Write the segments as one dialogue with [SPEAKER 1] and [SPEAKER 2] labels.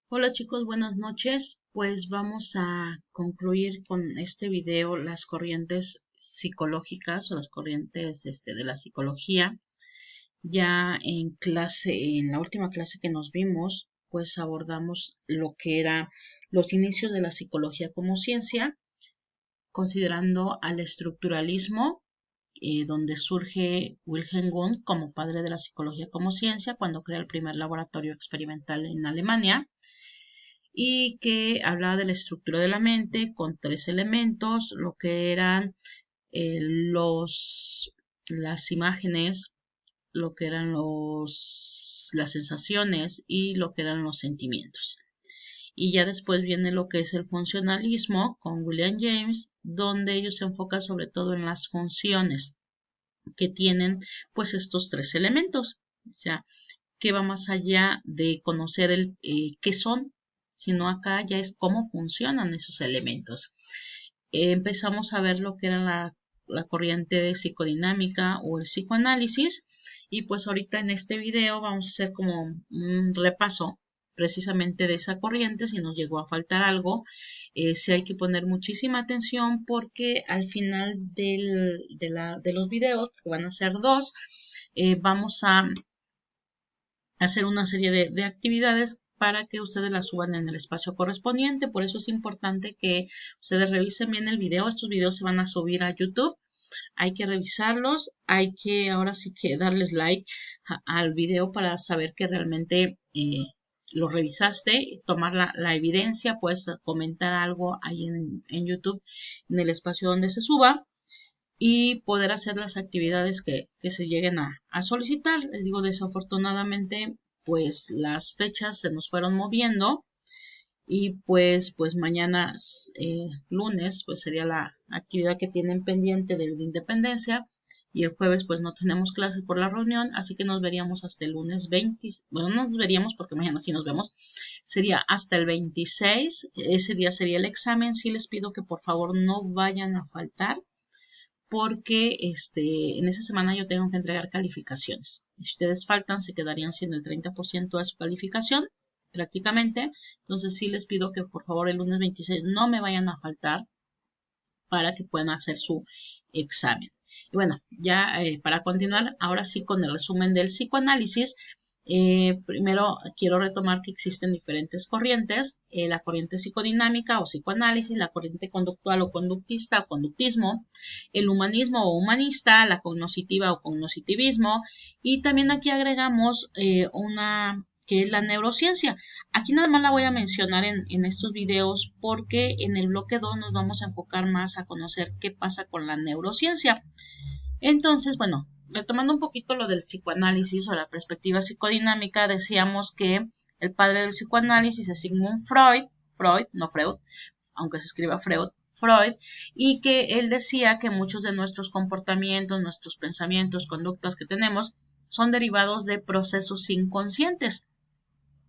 [SPEAKER 1] Hola chicos, buenas noches. Pues vamos a concluir con este video las corrientes psicológicas o las corrientes de la psicología. Ya en clase, en la última clase que nos vimos, pues abordamos lo que era los inicios de la psicología como ciencia, considerando al estructuralismo, donde surge Wilhelm Wundt como padre de la psicología como ciencia cuando crea el primer laboratorio experimental en Alemania y que hablaba de la estructura de la mente con tres elementos, lo que eran eh, los, las imágenes, lo que eran las sensaciones y lo que eran los sentimientos. Y ya después viene lo que es el funcionalismo con William James, donde ellos se enfocan sobre todo en las funciones que tienen pues estos tres elementos. O sea, que va más allá de conocer qué son, sino acá ya es cómo funcionan esos elementos. Empezamos a ver lo que era la corriente psicodinámica o el psicoanálisis y pues ahorita en este video vamos a hacer como un repaso precisamente de esa corriente, si nos llegó a faltar algo, si hay que poner muchísima atención porque al final de los videos, que van a ser dos, vamos a hacer una serie de actividades para que ustedes las suban en el espacio correspondiente. Por eso es importante que ustedes revisen bien el video. Estos videos se van a subir a YouTube. Hay que revisarlos. Hay que ahora sí que darles like al video para saber que realmente lo revisaste, tomar la evidencia, puedes comentar algo ahí en YouTube, en el espacio donde se suba y poder hacer las actividades que se lleguen a solicitar. Les digo, desafortunadamente, pues las fechas se nos fueron moviendo y pues mañana, lunes, pues sería la actividad que tienen pendiente de Independencia y el jueves pues no tenemos clases por la reunión, así que nos veríamos hasta el lunes 20, bueno, no nos veríamos porque mañana sí nos vemos, sería hasta el 26, ese día sería el examen. Sí les pido que por favor no vayan a faltar porque en esa semana yo tengo que entregar calificaciones. Y si ustedes faltan, se quedarían siendo el 30% de su calificación, prácticamente. Entonces sí les pido que por favor el lunes 26 no me vayan a faltar para que puedan hacer su examen. Y bueno, ya para continuar, ahora sí con el resumen del psicoanálisis, primero quiero retomar que existen diferentes corrientes, la corriente psicodinámica o psicoanálisis, la corriente conductual o conductista o conductismo, el humanismo o humanista, la cognoscitiva o cognoscitivismo, y también aquí agregamos una que es la neurociencia. Aquí nada más la voy a mencionar en estos videos porque en el bloque 2 nos vamos a enfocar más a conocer qué pasa con la neurociencia. Entonces, bueno, retomando un poquito lo del psicoanálisis o la perspectiva psicodinámica, decíamos que el padre del psicoanálisis es Sigmund Freud, no Freud, aunque se escriba Freud, y que él decía que muchos de nuestros comportamientos, nuestros pensamientos, conductas que tenemos son derivados de procesos inconscientes.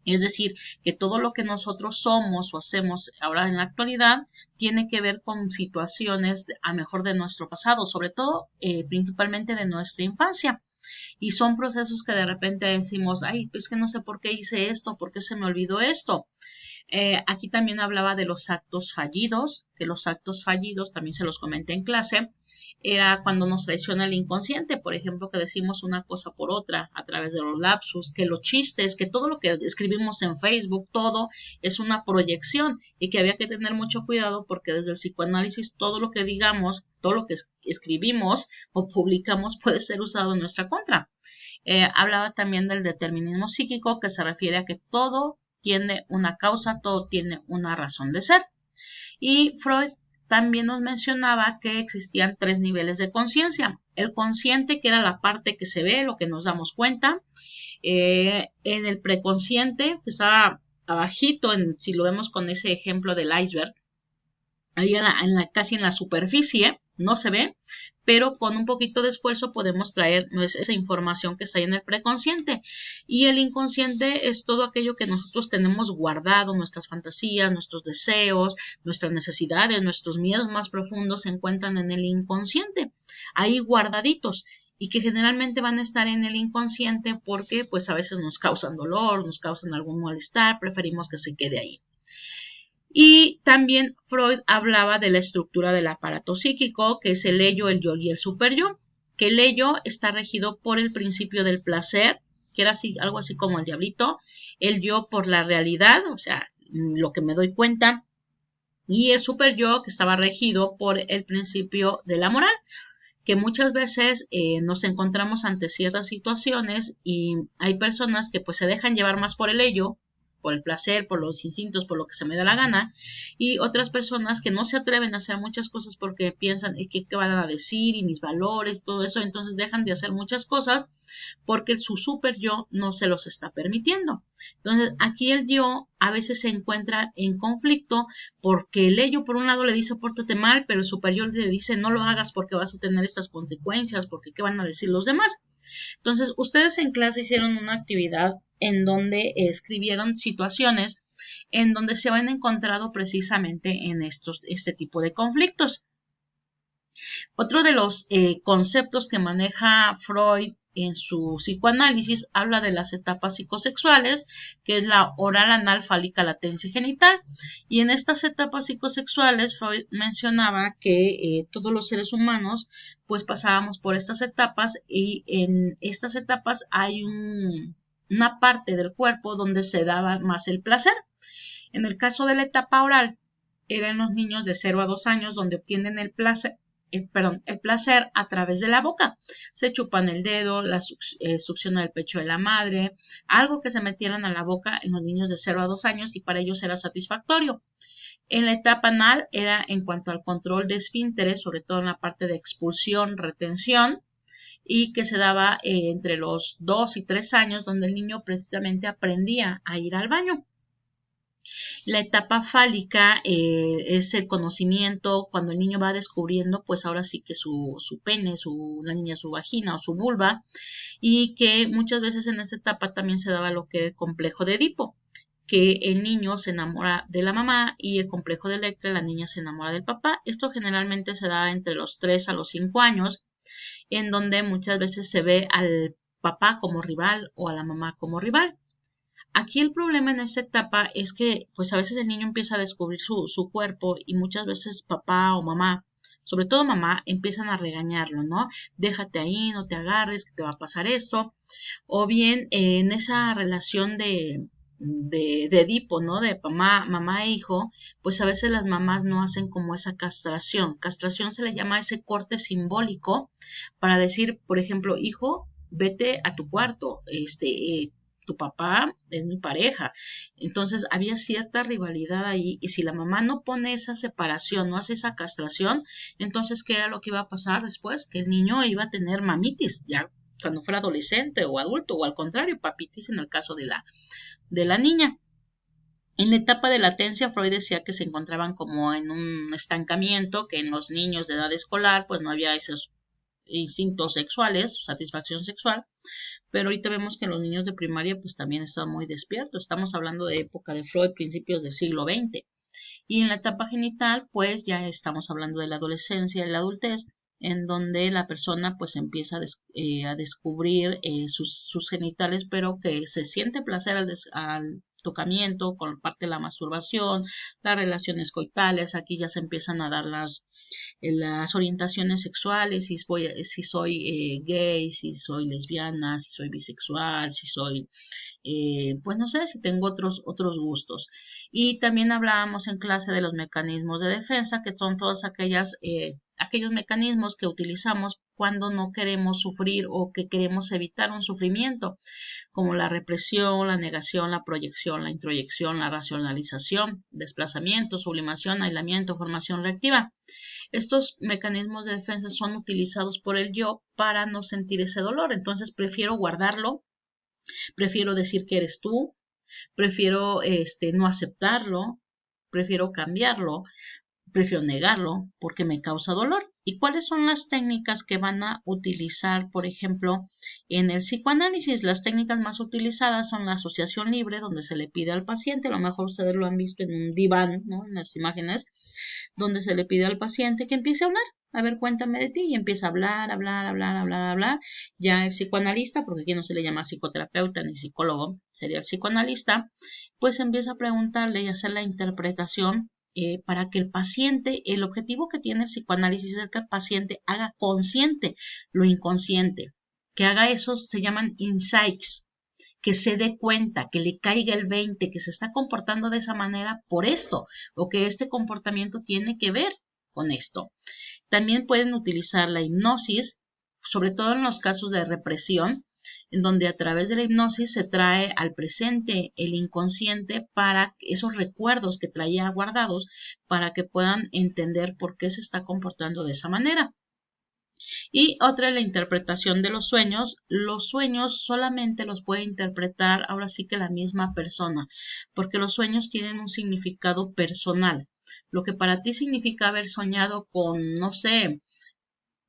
[SPEAKER 1] Es decir, que todo lo que nosotros somos o hacemos ahora en la actualidad tiene que ver con situaciones a mejor de nuestro pasado, sobre todo principalmente de nuestra infancia. Y son procesos que de repente decimos, ay, pues que no sé por qué hice esto, por qué se me olvidó esto. Aquí también hablaba de los actos fallidos, que los actos fallidos, también se los comenté en clase, era cuando nos traiciona el inconsciente, por ejemplo, que decimos una cosa por otra a través de los lapsus, que los chistes, que todo lo que escribimos en Facebook, todo es una proyección y que había que tener mucho cuidado porque desde el psicoanálisis todo lo que digamos, todo lo que escribimos o publicamos puede ser usado en nuestra contra. Hablaba también del determinismo psíquico, que se refiere a que todo tiene una causa, todo tiene una razón de ser. Y Freud también nos mencionaba que existían tres niveles de conciencia. El consciente, que era la parte que se ve, lo que nos damos cuenta. En el preconsciente, que estaba abajito, si lo vemos con ese ejemplo del iceberg, ahí casi en la superficie, no se ve, pero con un poquito de esfuerzo podemos traer esa información que está ahí en el preconsciente. Y el inconsciente es todo aquello que nosotros tenemos guardado, nuestras fantasías, nuestros deseos, nuestras necesidades, nuestros miedos más profundos se encuentran en el inconsciente, ahí guardaditos. y que generalmente van a estar en el inconsciente porque pues a veces nos causan dolor, nos causan algún malestar, preferimos que se quede ahí. Y también Freud hablaba de la estructura del aparato psíquico, que es el ello, el yo y el superyo, que el ello está regido por el principio del placer, que era así, algo así como el diablito, el yo por la realidad, o sea, lo que me doy cuenta, y el superyo que estaba regido por el principio de la moral, que muchas veces nos encontramos ante ciertas situaciones y hay personas que pues se dejan llevar más por el ello, por el placer, por los instintos, por lo que se me da la gana, y otras personas que no se atreven a hacer muchas cosas porque piensan qué van a decir y mis valores, todo eso, entonces dejan de hacer muchas cosas porque su super yo no se los está permitiendo. Entonces aquí el yo a veces se encuentra en conflicto porque el ello por un lado le dice pórtate mal, pero el superior le dice no lo hagas porque vas a tener estas consecuencias, porque qué van a decir los demás. Entonces ustedes en clase hicieron una actividad en donde escribieron situaciones en donde se han encontrado precisamente en este tipo de conflictos. Otro de los conceptos que maneja Freud en su psicoanálisis habla de las etapas psicosexuales, que es la oral, anal, fálica, latencia y genital. Y en estas etapas psicosexuales, Freud mencionaba que todos los seres humanos pues pasábamos por estas etapas y en estas etapas hay una parte del cuerpo donde se daba más el placer. En el caso de la etapa oral, eran los niños de 0 a 2 años donde obtienen el placer a través de la boca. Se chupan el dedo, succiona el pecho de la madre, algo que se metieran a la boca en los niños de 0 a 2 años y para ellos era satisfactorio. En la etapa anal era en cuanto al control de esfínteres, sobre todo en la parte de expulsión, retención, y que se daba entre los 2 y 3 años, donde el niño precisamente aprendía a ir al baño. La etapa fálica es el conocimiento cuando el niño va descubriendo, pues ahora sí que su pene, la niña su vagina o su vulva, y que muchas veces en esa etapa también se daba lo que es el complejo de Edipo, que el niño se enamora de la mamá y el complejo de Electra, la niña se enamora del papá. Esto generalmente se da entre los 3 a los 5 años, en donde muchas veces se ve al papá como rival o a la mamá como rival. Aquí el problema en esta etapa es que pues a veces el niño empieza a descubrir su cuerpo y muchas veces papá o mamá, sobre todo mamá, empiezan a regañarlo, ¿no? Déjate ahí, no te agarres, que te va a pasar esto. O bien en esa relación de Edipo, ¿no? De mamá e hijo, pues a veces las mamás no hacen como esa castración. Castración se le llama ese corte simbólico para decir, por ejemplo, hijo, vete a tu cuarto, tu papá es mi pareja. Entonces había cierta rivalidad ahí y si la mamá no pone esa separación, no hace esa castración, entonces ¿qué era lo que iba a pasar después? Que el niño iba a tener mamitis ya cuando fuera adolescente o adulto o al contrario, papitis en el caso de la niña. En la etapa de latencia, Freud decía que se encontraban como en un estancamiento, que en los niños de edad escolar pues no había esos instintos sexuales, satisfacción sexual, pero ahorita vemos que los niños de primaria pues también están muy despiertos. Estamos hablando de época de Freud, principios del siglo XX. Y en la etapa genital pues ya estamos hablando de la adolescencia y la adultez, en donde la persona pues empieza a descubrir sus genitales, pero que se siente placer al tocamiento, con parte de la masturbación, las relaciones coitales. Aquí ya se empiezan a dar las orientaciones sexuales, si soy gay, si soy lesbiana, si soy bisexual, si soy, pues no sé, si tengo otros gustos. Y también hablábamos en clase de los mecanismos de defensa, que son todos aquellos mecanismos que utilizamos cuando no queremos sufrir o que queremos evitar un sufrimiento, como la represión, la negación, la proyección, la introyección, la racionalización, desplazamiento, sublimación, aislamiento, formación reactiva. Estos mecanismos de defensa son utilizados por el yo para no sentir ese dolor. Entonces prefiero guardarlo, prefiero decir que eres tú, prefiero no aceptarlo, prefiero cambiarlo, prefiero negarlo porque me causa dolor. ¿Y cuáles son las técnicas que van a utilizar, por ejemplo, en el psicoanálisis? Las técnicas más utilizadas son la asociación libre, donde se le pide al paciente, a lo mejor ustedes lo han visto en un diván, ¿no? En las imágenes, donde se le pide al paciente que empiece a hablar. a ver, cuéntame de ti, y empieza a hablar. Ya el psicoanalista, porque aquí no se le llama psicoterapeuta ni psicólogo, sería el psicoanalista, pues empieza a preguntarle y hacer la interpretación para que el paciente, el objetivo que tiene el psicoanálisis es que el paciente haga consciente lo inconsciente, que haga esos, se llaman insights, que se dé cuenta, que le caiga el 20, que se está comportando de esa manera por esto, o que este comportamiento tiene que ver con esto. También pueden utilizar la hipnosis, sobre todo en los casos de represión, en donde a través de la hipnosis se trae al presente el inconsciente para esos recuerdos que traía guardados, para que puedan entender por qué se está comportando de esa manera. Y otra es la interpretación de los sueños. Los sueños solamente los puede interpretar ahora sí que la misma persona, porque los sueños tienen un significado personal. Lo que para ti significa haber soñado con, no sé,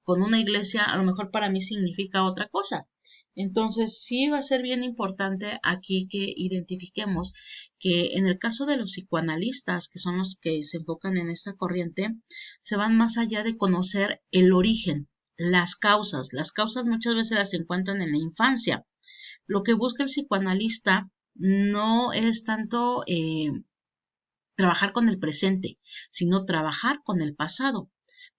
[SPEAKER 1] con una iglesia, a lo mejor para mí significa otra cosa. Entonces, sí va a ser bien importante aquí que identifiquemos que en el caso de los psicoanalistas, que son los que se enfocan en esta corriente, se van más allá de conocer el origen, las causas. Las causas muchas veces las encuentran en la infancia. Lo que busca el psicoanalista no es tanto trabajar con el presente, sino trabajar con el pasado.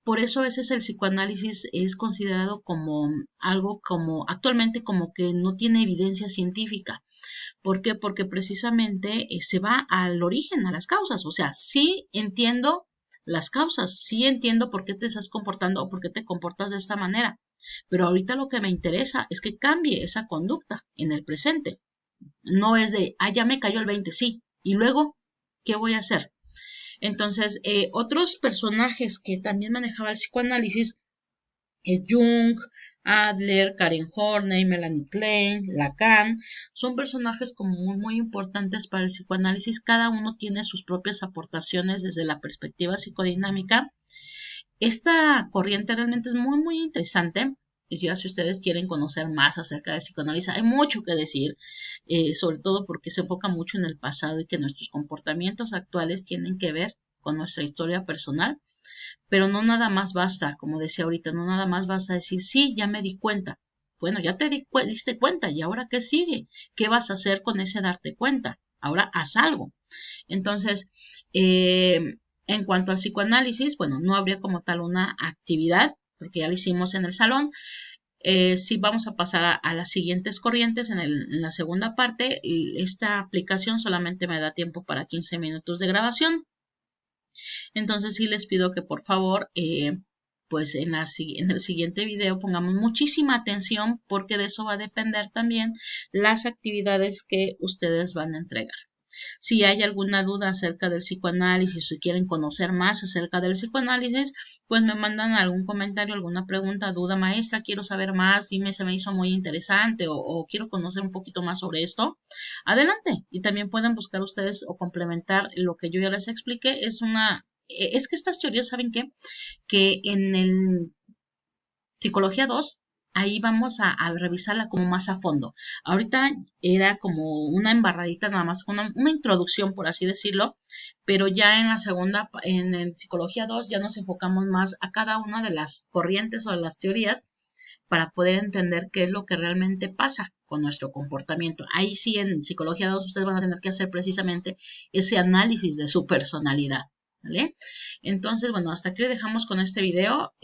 [SPEAKER 1] Por eso a veces el psicoanálisis es considerado como algo como actualmente como que no tiene evidencia científica. ¿Por qué? Porque precisamente se va al origen, a las causas. O sea, sí entiendo las causas, sí entiendo por qué te estás comportando o por qué te comportas de esta manera. Pero ahorita lo que me interesa es que cambie esa conducta en el presente. No es de, ya me cayó el 20, sí. Y luego, ¿qué voy a hacer? Entonces, otros personajes que también manejaba el psicoanálisis es Jung, Adler, Karen Horney, Melanie Klein, Lacan, son personajes como muy importantes para el psicoanálisis. Cada uno tiene sus propias aportaciones desde la perspectiva psicodinámica. Esta corriente realmente es muy interesante. Y ya si ustedes quieren conocer más acerca del psicoanálisis, hay mucho que decir, sobre todo porque se enfoca mucho en el pasado y que nuestros comportamientos actuales tienen que ver con nuestra historia personal, pero no nada más basta, como decía ahorita, no nada más basta decir, sí, ya me di cuenta. Bueno, ya te diste cuenta, ¿y ahora qué sigue? ¿Qué vas a hacer con ese darte cuenta? Ahora haz algo. Entonces, en cuanto al psicoanálisis, bueno, no habría como tal una actividad, porque ya lo hicimos en el salón. Sí, vamos a pasar a las siguientes corrientes en la segunda parte. Esta aplicación solamente me da tiempo para 15 minutos de grabación. Entonces sí les pido que por favor, pues en el siguiente video pongamos muchísima atención porque de eso va a depender también las actividades que ustedes van a entregar. Si hay alguna duda acerca del psicoanálisis, si quieren conocer más acerca del psicoanálisis, pues me mandan algún comentario, alguna pregunta, duda, maestra, quiero saber más, se me hizo muy interesante o quiero conocer un poquito más sobre esto. Adelante. Y también pueden buscar ustedes o complementar lo que yo ya les expliqué. Es que estas teorías, ¿saben qué? Que en el Psicología 2 ahí vamos a revisarla como más a fondo. Ahorita era como una embarradita nada más, una introducción por así decirlo, pero ya en la segunda, en el Psicología 2 ya nos enfocamos más a cada una de las corrientes o de las teorías para poder entender qué es lo que realmente pasa con nuestro comportamiento. Ahí sí en Psicología 2 ustedes van a tener que hacer precisamente ese análisis de su personalidad. ¿Vale? Entonces, bueno, hasta aquí le dejamos con este video.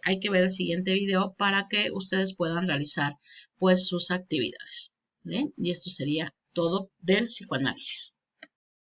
[SPEAKER 1] Hay que ver el siguiente video para que ustedes puedan realizar pues sus actividades. ¿Vale? Y esto sería todo del psicoanálisis.